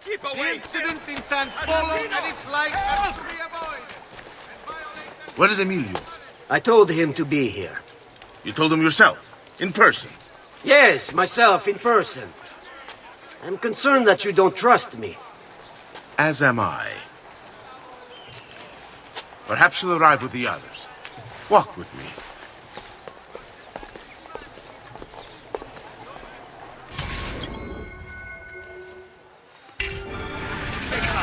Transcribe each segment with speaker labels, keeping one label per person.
Speaker 1: Keep
Speaker 2: The
Speaker 1: away!
Speaker 2: incident in San Polo and its like must be avoided.
Speaker 3: Where is Emilio?
Speaker 4: I told him to be here.
Speaker 3: You told him yourself, in person.
Speaker 4: Yes, myself, in person. I'm concerned that you don't trust me.
Speaker 3: As am I. Perhaps you'll arrive with the others. Walk with me.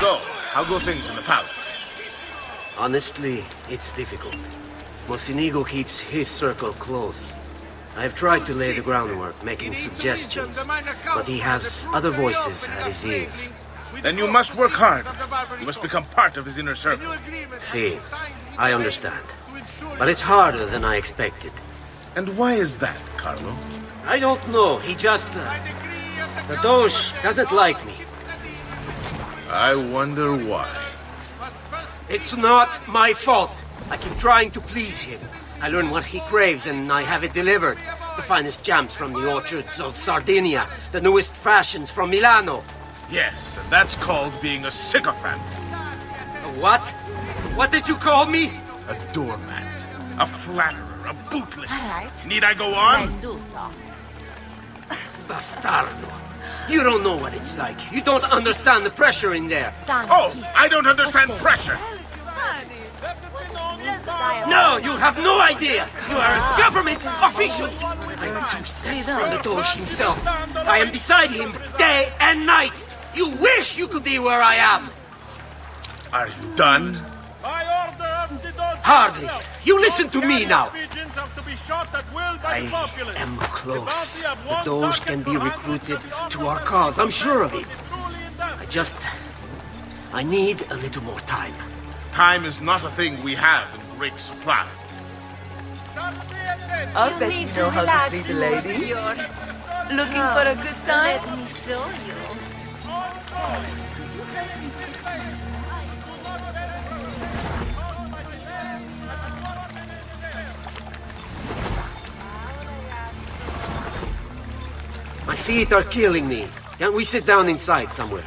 Speaker 3: So, how go things in the palace?
Speaker 4: Honestly, it's difficult. Mocenigo keeps his circle close. I've tried to lay the groundwork, making suggestions, but he has other voices at his ears.
Speaker 3: Then you must work hard. You must become part of his inner circle.
Speaker 4: See, I understand. But it's harder than I expected.
Speaker 3: And why is that, Carlo?
Speaker 4: I don't know, he just... the Doge doesn't like me.
Speaker 3: I wonder why.
Speaker 4: It's not my fault. I keep trying to please him. I learn what he craves and I have it delivered. The finest jams from the orchards of Sardinia, the newest fashions from Milano.
Speaker 3: Yes, and that's called being a sycophant.
Speaker 4: A what? What did you call me?
Speaker 3: A doormat, a flatterer, a bootless. Need I go on?
Speaker 4: Bastardo. You don't know what it's like. You don't understand the pressure in there.
Speaker 3: Oh, I don't understand pressure.
Speaker 4: No, you have no idea. You are a government official. I'm 2 steps from the Doge himself. I am beside him day and night. You wish you could be where I am.
Speaker 3: Are you done?
Speaker 4: Hardly. You listen to me now.
Speaker 1: I
Speaker 4: am close. The Doge can be recruited to our cause. I'm sure of it. I need a little more time.
Speaker 3: Time is not a thing we have in great supply.
Speaker 5: I'll bet you know how to treat a lady. Looking for a good time?
Speaker 6: Let me show you.
Speaker 4: My feet are killing me. Can't we sit down inside somewhere?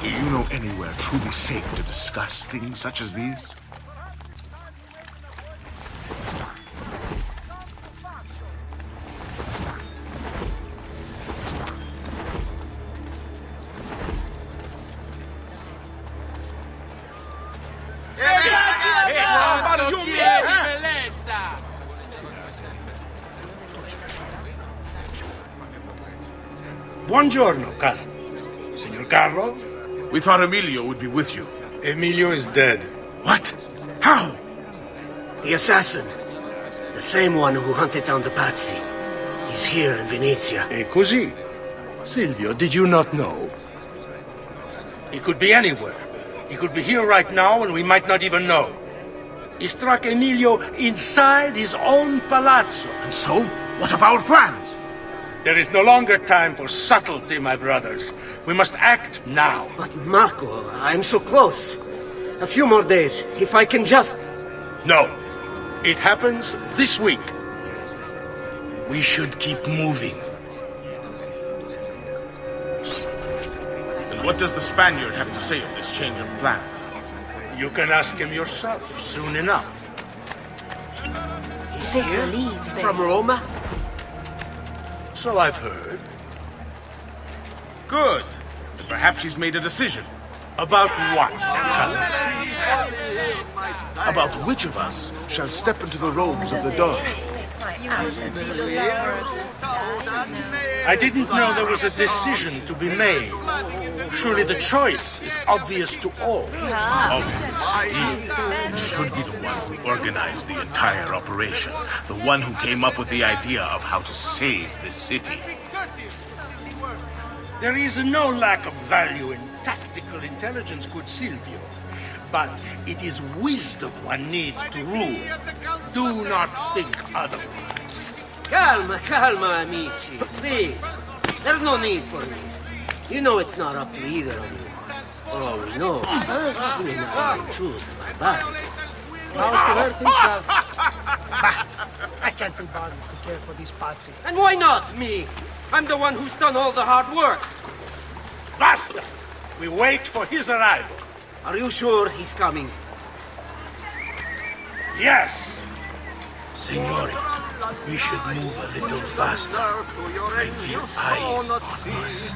Speaker 3: Do you know anywhere truly safe to discuss things such as these?
Speaker 7: Buongiorno, cousin. Signor Carlo?
Speaker 3: We thought Emilio would be with you.
Speaker 7: Emilio is dead.
Speaker 3: What? How?
Speaker 4: The assassin. The same one who hunted down the Pazzi. He's here in Venezia.
Speaker 7: E così? Silvio, did you not know? He could be anywhere. He could be here right now and we might not even know. He struck Emilio inside his own palazzo.
Speaker 3: And so? What of our plans?
Speaker 7: There is no longer time for subtlety, my brothers. We must act now.
Speaker 4: But Marco, I'm so close. A few more days, if I can just...
Speaker 7: No. It happens this week. We should keep moving.
Speaker 3: And what does the Spaniard have to say of this change of plan?
Speaker 7: You can ask him yourself soon enough.
Speaker 4: He's here? From Roma?
Speaker 7: So I've heard.
Speaker 3: Good. And perhaps he's made a decision.
Speaker 7: About what, cousin?
Speaker 3: About which of us shall step into the robes of the Doge.
Speaker 7: I didn't know there was a decision to be made. Surely the choice is obvious to all.
Speaker 3: Obvious indeed. Should be the one who organized the entire operation. The one who came up with the idea of how to save the city.
Speaker 7: There is no lack of value in tactical intelligence, good Silvio. But it is wisdom one needs to rule. Do not think otherwise.
Speaker 4: Calma, calma, amici. Please. There's no need for this. You know it's not up to either of you. For all we know, you may not even choose a Barbarigo.
Speaker 2: How to hurt himself. Bah, I can't be bothered to care for these Pazzi.
Speaker 4: And why not me? I'm the one who's done all the hard work.
Speaker 7: Basta! We wait for his arrival.
Speaker 4: Are you sure he's coming?
Speaker 7: Yes!
Speaker 3: Signori, we should move a little faster. I feel eyes on us.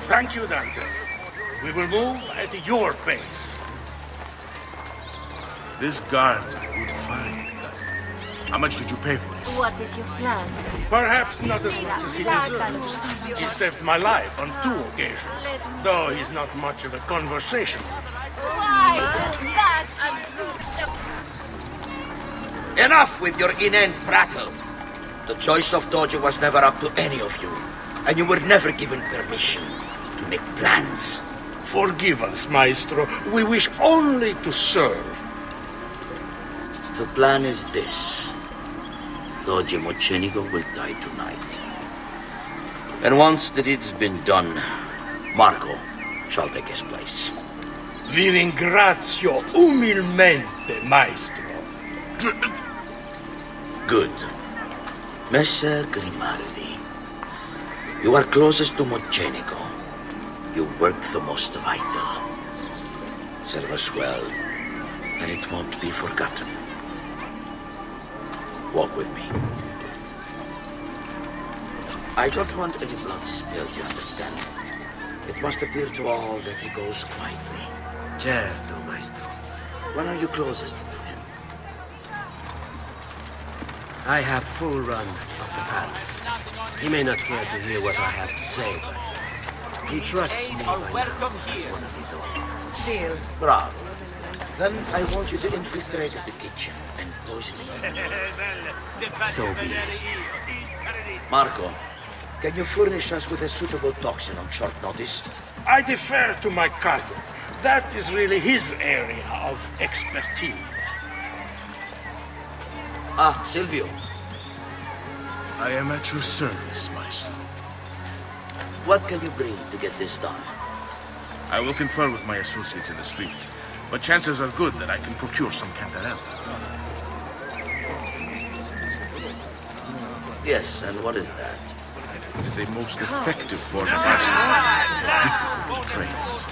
Speaker 7: Thank you, Dante. We will move at your pace.
Speaker 3: This guard's a good find, cousin. How much did you pay for it?
Speaker 5: What is your plan?
Speaker 7: Perhaps not as much as he deserves. He saved my life on 2 occasions, though he's not much of a conversationalist.
Speaker 5: Why? That's
Speaker 6: Enough with your inane prattle. The choice of Doge was never up to any of you, and you were never given permission to make plans.
Speaker 7: Forgive us, Maestro. We wish only to serve.
Speaker 6: The plan is this. Doge Mocenigo will die tonight. And once the deed's been done, Marco shall take his place.
Speaker 7: Vi ringrazio umilmente, Maestro.
Speaker 6: Good. Messer Grimaldi, you are closest to Mocenigo. You work the most vital. Serve us well, and it won't be forgotten. Walk with me. I don't want any blood spilled, you understand? It must appear to all that he goes quietly.
Speaker 4: Certo, Maestro.
Speaker 6: When are you closest to him?
Speaker 4: I have full run of the palace. He may not care to hear what I have to say, but he trusts me by now as one of his own.
Speaker 6: Bravo. Then I want you to infiltrate the kitchen and poison his meal.
Speaker 4: So be it.
Speaker 6: Marco, can you furnish us with a suitable toxin on short notice?
Speaker 7: I defer to my cousin. That is really his area of expertise.
Speaker 6: Ah, Silvio.
Speaker 3: I am at your service, Maestro.
Speaker 6: What can you bring to get this done?
Speaker 3: I will confer with my associates in the streets, but chances are good that I can procure some cantarella.
Speaker 6: Yes, and what is that?
Speaker 3: It is a most effective form of arsenal, difficult to trace.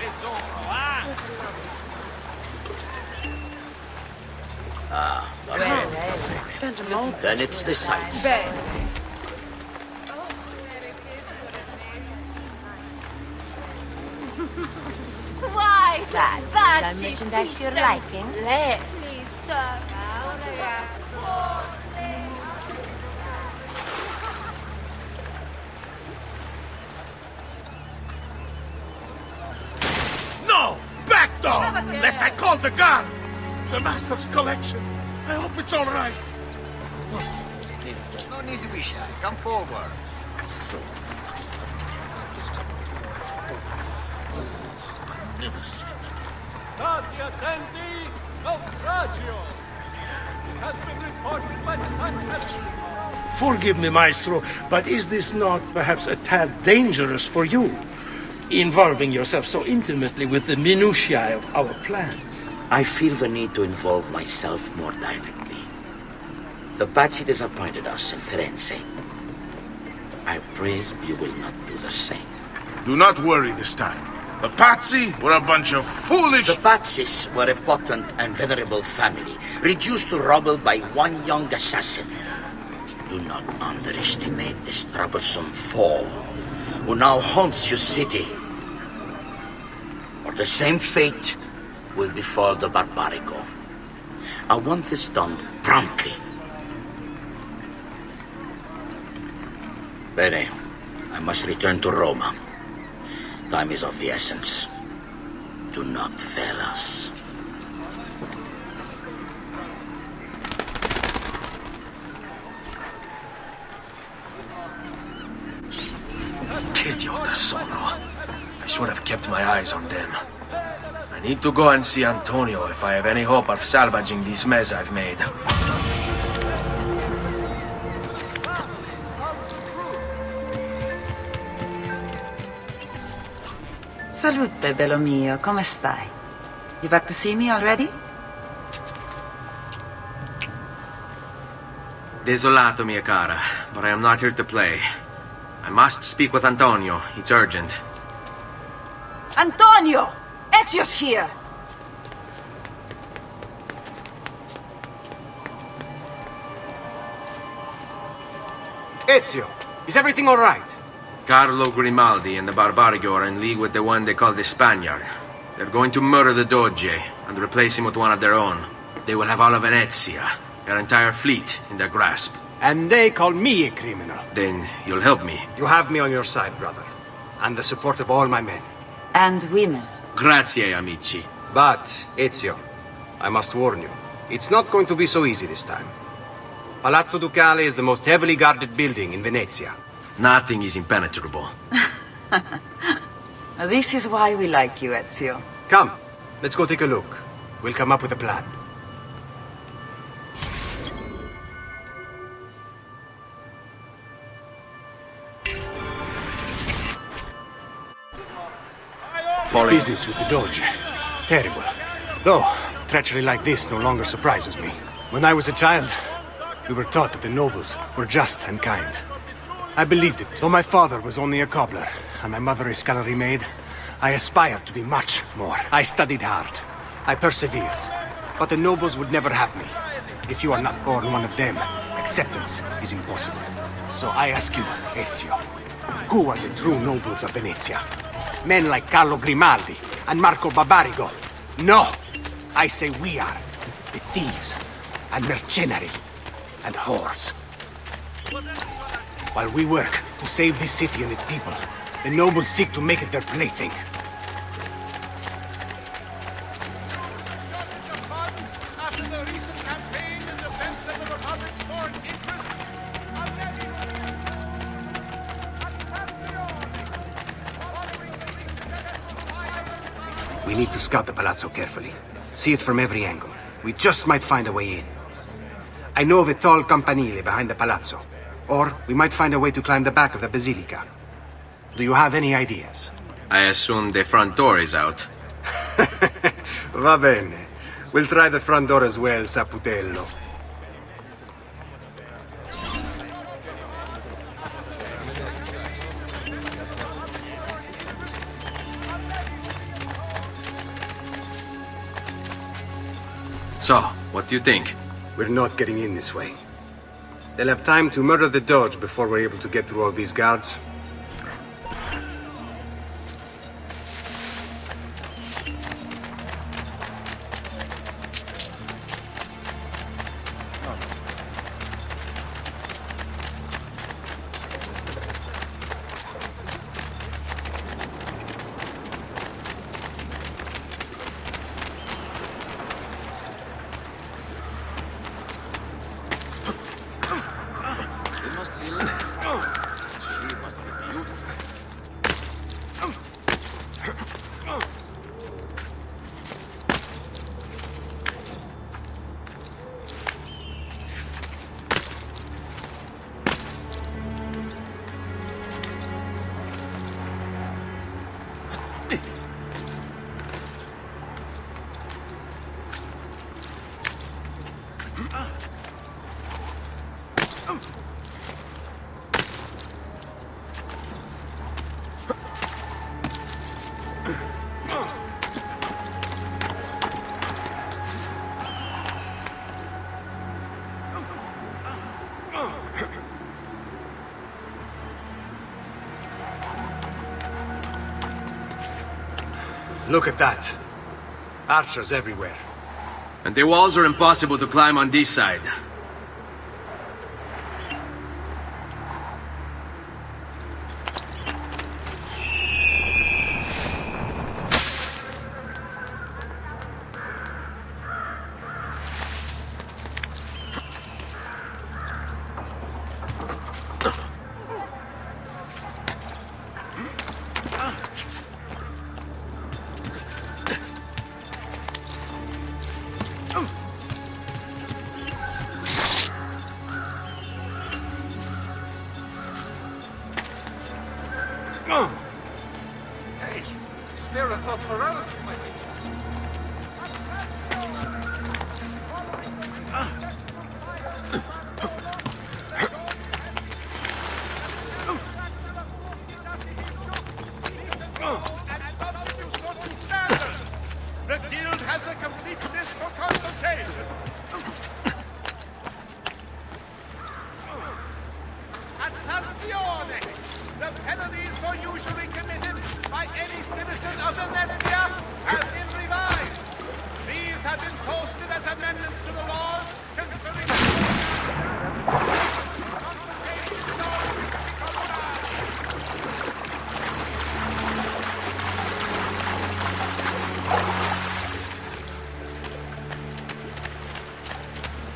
Speaker 6: Then it's the site.
Speaker 5: Why? That's
Speaker 8: merchandise you're liking?
Speaker 3: No! Back, dog! Lest I call the guard! The master's collection. I hope it's all right.
Speaker 2: No need to be shy. Come forward.
Speaker 1: Stati attenti! Naufragio! It has been reported by the sun.
Speaker 7: Forgive me, Maestro, but is this not perhaps a tad dangerous for you? Involving yourself so intimately with the minutiae of our plans.
Speaker 6: I feel the need to involve myself more directly. The Pazzi disappointed us in Firenze. I pray you will not do the same.
Speaker 3: Do not worry this time. The Pazzi were a bunch of foolish...
Speaker 6: The Pazzis were a potent and venerable family, reduced to rubble by one young assassin. Do not underestimate this troublesome foe, who now haunts your city. Or the same fate will befall the Barbarigo. I want this done promptly. Bene, I must return to Roma. Time is of the essence. Do not fail us.
Speaker 9: Che idiota sono. I should have kept my eyes on them. I need to go and see Antonio if I have any hope of salvaging this mess I've made.
Speaker 10: Salute, bello mio. Come stai? You back to see me already?
Speaker 9: Desolato, mia cara, but I am not here to play. I must speak with Antonio. It's urgent.
Speaker 10: Antonio! Ezio's here!
Speaker 8: Ezio, is everything all right?
Speaker 9: Carlo Grimaldi and the Barbarigo are in league with the one they call the Spaniard. They're going to murder the Doge and replace him with one of their own. They will have all of Venezia, their entire fleet, in their grasp.
Speaker 8: And they call me a criminal.
Speaker 9: Then you'll help me.
Speaker 8: You have me on your side, brother. And the support of all my men.
Speaker 10: And women.
Speaker 9: Grazie, amici.
Speaker 8: But, Ezio, I must warn you, it's not going to be so easy this time. Palazzo Ducale is the most heavily guarded building in Venezia.
Speaker 9: Nothing is impenetrable.
Speaker 10: This is why we like you, Ezio.
Speaker 8: Come, let's go take a look. We'll come up with a plan. This business with the Doge. Terrible. Though, treachery like this no longer surprises me. When I was a child, we were taught that the nobles were just and kind. I believed it. Though my father was only a cobbler, and my mother a scullery maid, I aspired to be much more. I studied hard. I persevered. But the nobles would never have me. If you are not born one of them, acceptance is impossible. So I ask you, Ezio, who are the true nobles of Venezia? Men like Carlo Grimaldi and Marco Barbarigo? No! I say we are the thieves and mercenary and whores. While we work to save this city and its people, the nobles seek to make it their plaything.
Speaker 1: After the recent campaign in defense of the Republic's foreign interests,
Speaker 8: We need to scout the palazzo carefully. See it from every angle. We just might find a way in. I know of a tall campanile behind the palazzo. Or we might find a way to climb the back of the basilica. Do you have any ideas?
Speaker 9: I assume the front door is out.
Speaker 8: Va bene. We'll try the front door as well, Saputello.
Speaker 9: So, what do you think?
Speaker 8: We're not getting in this way. They'll have time to murder the Doge before we're able to get through all these guards. Look at that. Archers everywhere.
Speaker 9: And the walls are impossible to climb on this side.
Speaker 1: Hey, spare a thought for others, my lady. witness for consultation. Attenzione! The penalties for usury committed by any citizen of Venezia have been revised. These have been posted as amendments to the laws concerning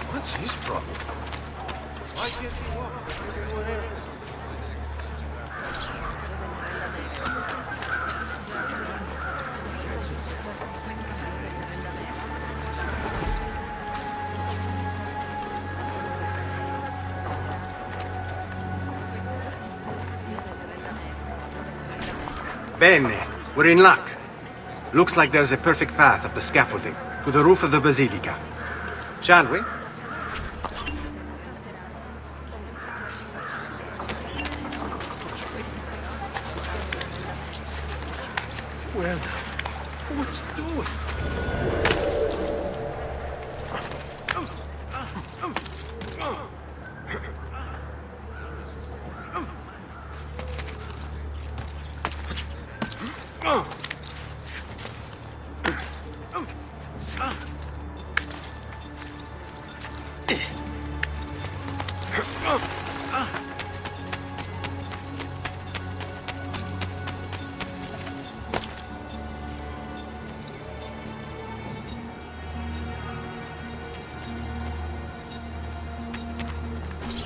Speaker 7: What's his problem? Why can't he walk like everyone else?
Speaker 8: Bene, we're in luck. Looks like there's a perfect path up the scaffolding to the roof of the Basilica. Shall we?
Speaker 7: Well, what's he doing?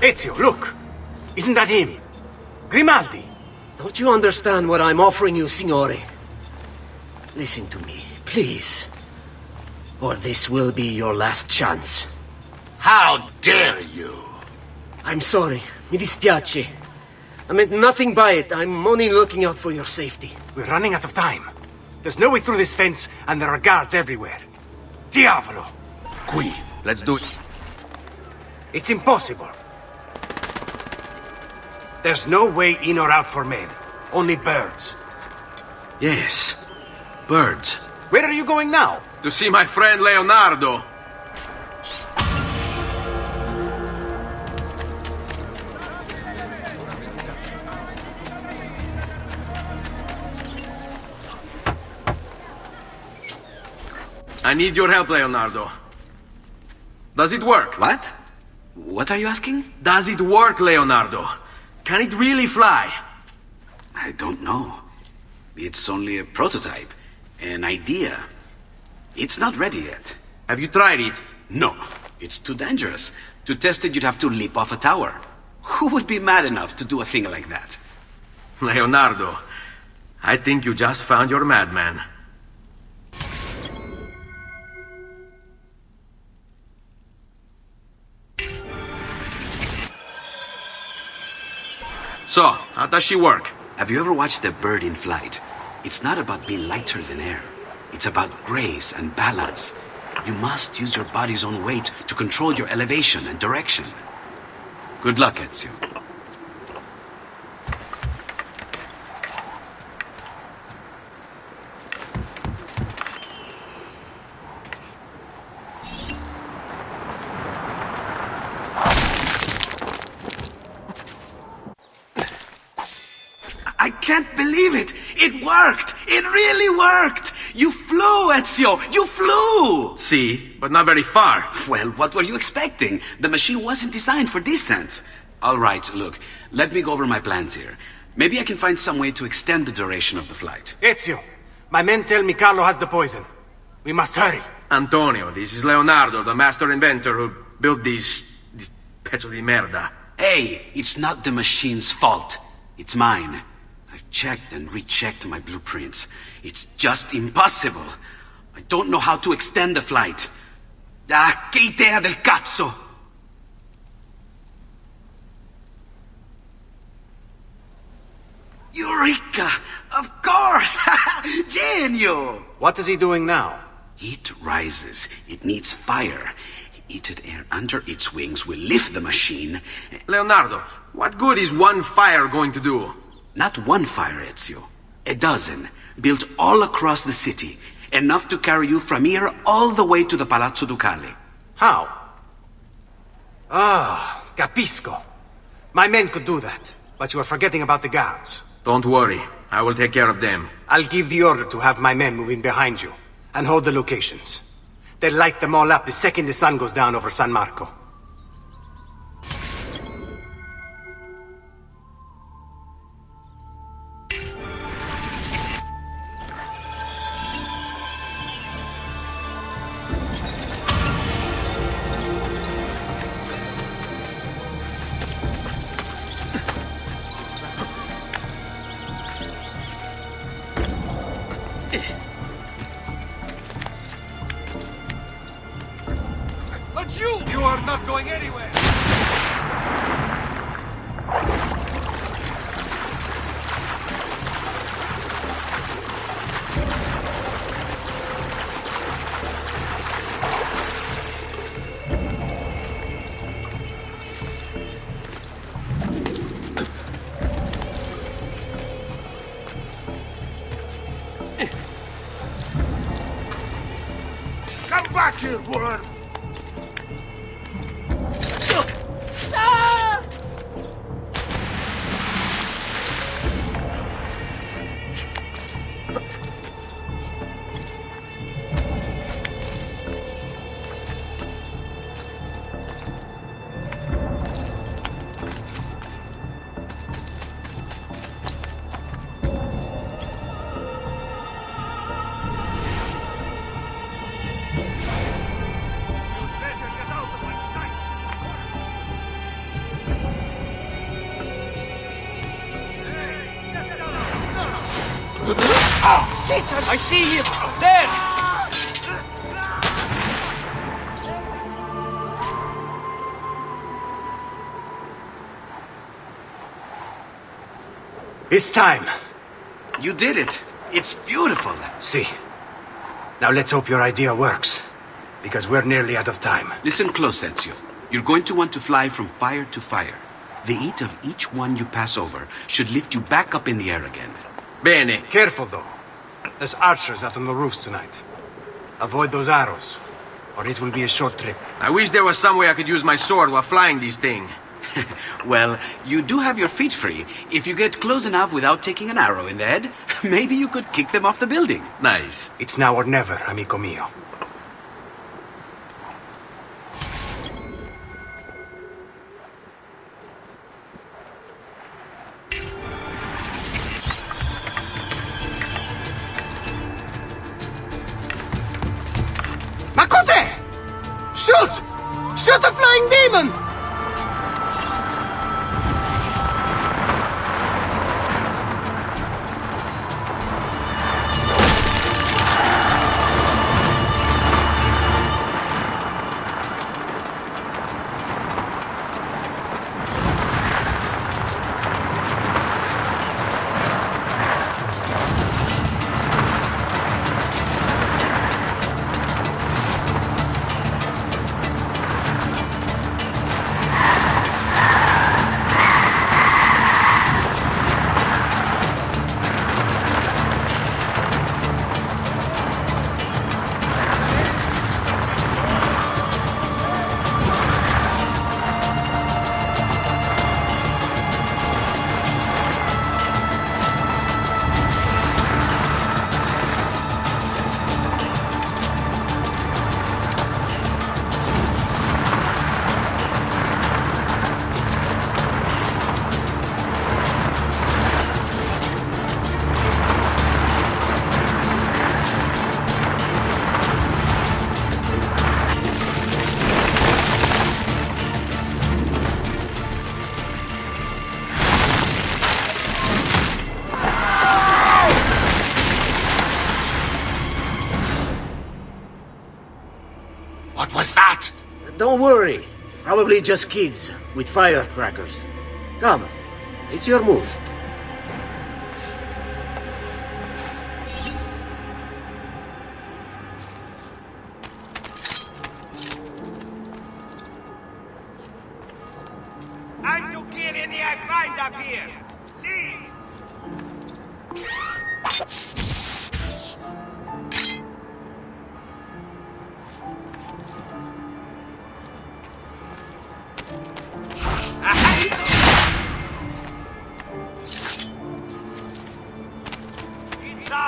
Speaker 8: Ezio, look! Isn't that him? Grimaldi!
Speaker 4: Don't you understand what I'm offering you, Signore? Listen to me, please. Or this will be your last chance.
Speaker 6: How dare you?
Speaker 4: I'm sorry. Mi dispiace. I meant nothing by it. I'm only looking out for your safety.
Speaker 8: We're running out of time. There's no way through this fence, and there are guards everywhere. Diavolo!
Speaker 9: Qui, let's do it.
Speaker 8: It's impossible. There's no way in or out for men. Only birds.
Speaker 9: Yes, birds.
Speaker 8: Where are you going now?
Speaker 9: To see my friend Leonardo. I need your help, Leonardo. Does it work?
Speaker 11: What? What are you asking?
Speaker 9: Does it work, Leonardo? Can it really fly?
Speaker 11: I don't know. It's only a prototype, an idea. It's not ready yet.
Speaker 9: Have you tried it?
Speaker 11: No, it's too dangerous. To test it, you'd have to leap off a tower. Who would be mad enough to do a thing like that?
Speaker 9: Leonardo, I think you just found your madman. So, how does she work?
Speaker 11: Have you ever watched a bird in flight? It's not about being lighter than air. It's about grace and balance. You must use your body's own weight to control your elevation and direction. Good luck, Ezio. I can't believe it! It worked! It really worked! You flew, Ezio! You flew!
Speaker 9: See, but not very far.
Speaker 11: Well, what were you expecting? The machine wasn't designed for distance. All right, look, let me go over my plans here. Maybe I can find some way to extend the duration of the flight.
Speaker 8: Ezio, my men tell me Carlo has the poison. We must hurry.
Speaker 9: Antonio, this is Leonardo, the master inventor who built this pezzo di merda.
Speaker 11: Hey, it's not the machine's fault. It's mine. I've checked and rechecked my blueprints. It's just impossible. I don't know how to extend the flight. Ah, che idea del cazzo! Eureka! Of course! Genio!
Speaker 8: What is he doing now?
Speaker 11: Heat rises. It needs fire. Heated air under its wings will lift the machine.
Speaker 9: Leonardo, what good is one fire going to do?
Speaker 11: Not one fire, Ezio. A dozen, built all across the city. Enough to carry you from here all the way to the Palazzo Ducale.
Speaker 8: How? Ah, capisco. My men could do that, but you are forgetting about the guards.
Speaker 9: Don't worry. I will take care of them.
Speaker 8: I'll give the order to have my men move in behind you, and hold the locations. They'll light them all up the second the sun goes down over San Marco.
Speaker 7: You are not going anywhere!
Speaker 1: Come back here, worm!
Speaker 7: I see him! There!
Speaker 8: It's time.
Speaker 11: You did it. It's beautiful.
Speaker 8: See. Now let's hope your idea works, because we're nearly out of time.
Speaker 11: Listen close, Ezio. You're going to want to fly from fire to fire. The heat of each one you pass over should lift you back up in the air again.
Speaker 9: Bene.
Speaker 8: Careful, though. There's archers out on the roofs tonight. Avoid those arrows, or it will be a short trip.
Speaker 9: I wish there was some way I could use my sword while flying these things.
Speaker 11: Well, you do have your feet free. If you get close enough without taking an arrow in the head, maybe you could kick them off the building.
Speaker 9: Nice.
Speaker 8: It's now or never, amico mio.
Speaker 2: Ma cos'è? Shoot! Shoot a flying demon!
Speaker 1: What was that?
Speaker 4: Don't worry. Probably just kids with firecrackers. Come, it's your move.
Speaker 7: I'm to kill any I find up here! Leave!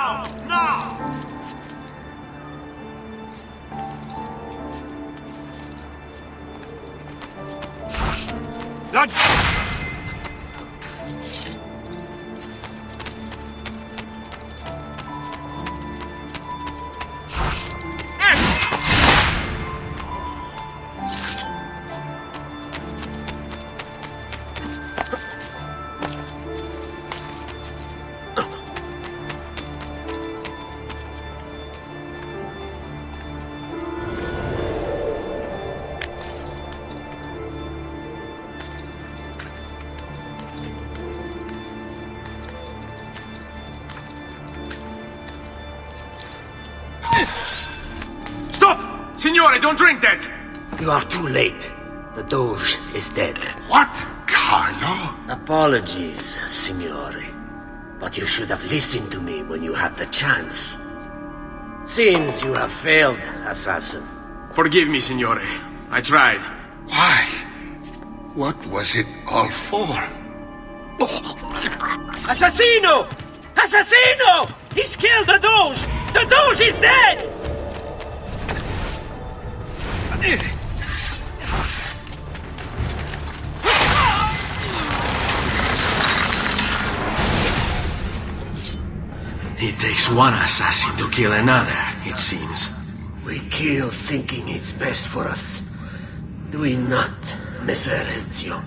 Speaker 7: Now! Now! Let's...
Speaker 9: Signore, don't drink that!
Speaker 4: You are too late. The Doge is dead.
Speaker 3: What? Carlo?
Speaker 4: Apologies, Signore. But you should have listened to me when you had the chance. Seems you have failed, assassin.
Speaker 9: Forgive me, Signore. I tried.
Speaker 3: Why? What was it all for?
Speaker 4: Assassino! Assassino! He's killed the Doge! The Doge is dead!
Speaker 9: It takes one assassin to kill another, it seems.
Speaker 4: We kill thinking it's best for us. Do we not, Messer Ezio?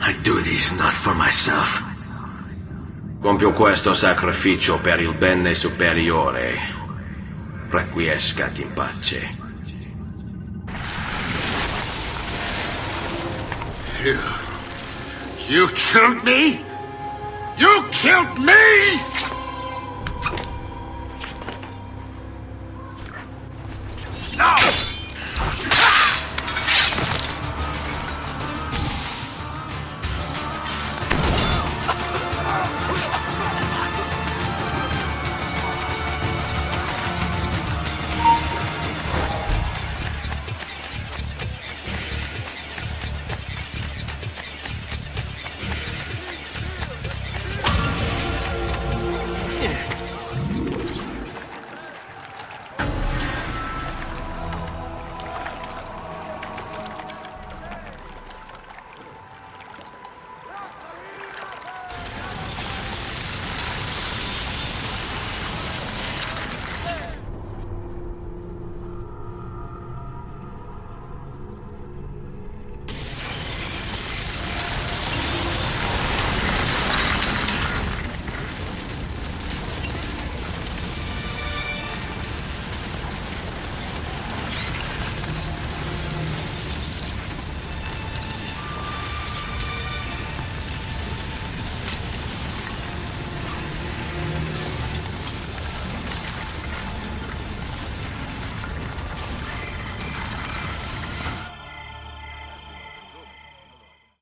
Speaker 9: I do this not for myself. Compio questo sacrificio per il bene superiore. Requiescat in pace.
Speaker 3: You killed me? You killed me?